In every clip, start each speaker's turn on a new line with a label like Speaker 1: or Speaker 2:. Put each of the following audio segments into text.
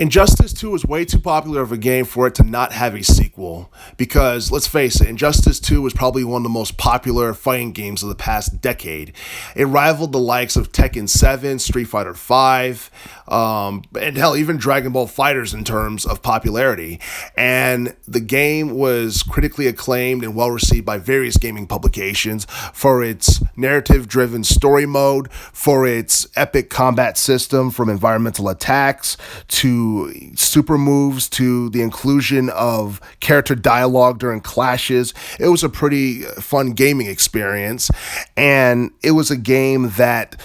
Speaker 1: Injustice 2 is way too popular of a game for it to not have a sequel. Because, let's face it, Injustice 2 was probably one of the most popular fighting games of the past decade. It rivaled the likes of Tekken 7, Street Fighter 5, and hell, even Dragon Ball FighterZ in terms of popularity. And the game was critically acclaimed and well received by various gaming publications for its narrative-driven story mode, for its epic combat system from environmental attacks to super moves to the inclusion of character dialogue during clashes. It was a pretty fun gaming experience, and it was a game that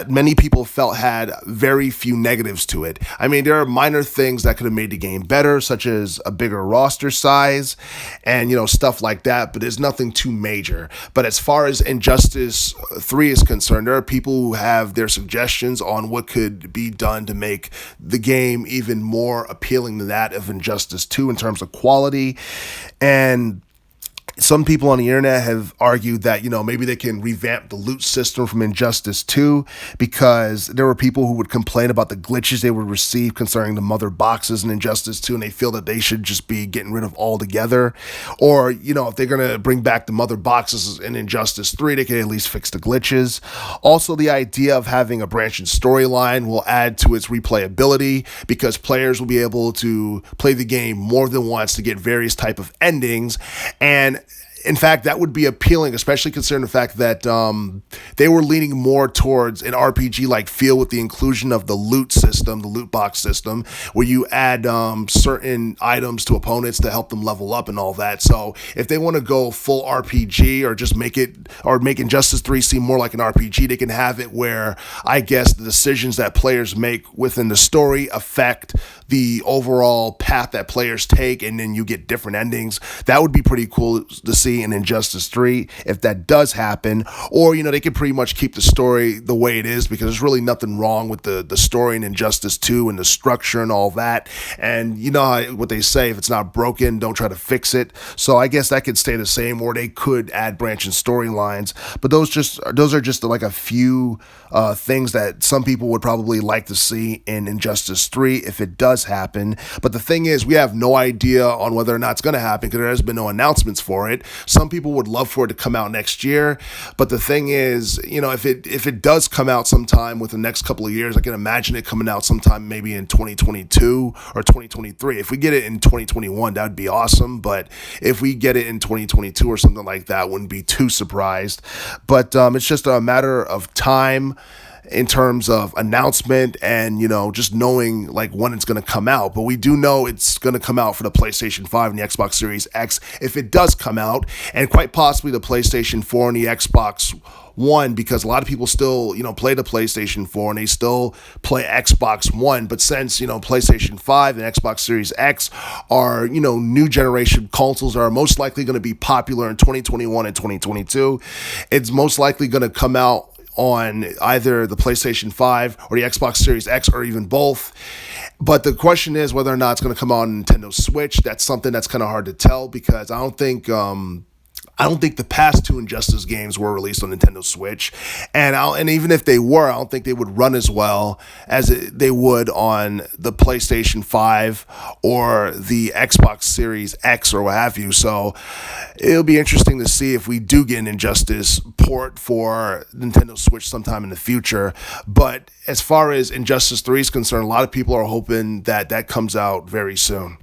Speaker 1: many people felt had very few negatives to it. I mean, there are minor things that could have made the game better, such as a bigger roster size and, stuff like that, but there's nothing too major. But as far as Injustice 3 is concerned, there are people who have their suggestions on what could be done to make the game even more appealing than that of Injustice 2 in terms of quality. And some people on the internet have argued that, maybe they can revamp the loot system from Injustice 2 because there were people who would complain about the glitches they would receive concerning the mother boxes in Injustice 2, and they feel that they should just be getting rid of altogether. Or, if they're going to bring back the mother boxes in Injustice 3, they can at least fix the glitches. Also, the idea of having a branching storyline will add to its replayability because players will be able to play the game more than once to get various type of endings. And in fact, that would be appealing, especially considering the fact that they were leaning more towards an RPG-like feel with the inclusion of the loot system, the loot box system, where you add certain items to opponents to help them level up and all that. So if they want to go full RPG or just make Injustice 3 seem more like an RPG, they can have it where I guess the decisions that players make within the story affect the overall path that players take, and then you get different endings. That would be pretty cool to see in Injustice 3 if that does happen. Or, they could pretty much keep the story the way it is because there's really nothing wrong with the story in Injustice 2 and the structure and all that. And you know what they say, if it's not broken, don't try to fix it. So I guess that could stay the same, or they could add branching storylines. But those are just like a few things that some people would probably like to see in Injustice 3 if it does happen. But the thing is, we have no idea on whether or not it's going to happen because there has been no announcements for it. Some people would love for it to come out next year, but the thing is, if it does come out sometime within the next couple of years, I can imagine it coming out sometime maybe in 2022 or 2023. If we get it in 2021, that would be awesome, but if we get it in 2022 or something like that, I wouldn't be too surprised. But it's just a matter of time in terms of announcement and, just knowing like when it's going to come out. But we do know it's going to come out for the PlayStation 5 and the Xbox Series X if it does come out, and quite possibly the PlayStation 4 and the Xbox One, because a lot of people still, play the PlayStation 4 and they still play Xbox One. But since, PlayStation 5 and Xbox Series X are, new generation consoles are most likely going to be popular in 2021 and 2022, it's most likely going to come out on either the PlayStation 5 or the Xbox Series X or even both. But the question is whether or not it's going to come out on Nintendo Switch. That's something that's kind of hard to tell because I don't think the past two Injustice games were released on Nintendo Switch, and even if they were, I don't think they would run as well as they would on the PlayStation 5 or the Xbox Series X or what have you. So it'll be interesting to see if we do get an Injustice port for Nintendo Switch sometime in the future. But as far as Injustice 3 is concerned, a lot of people are hoping that comes out very soon.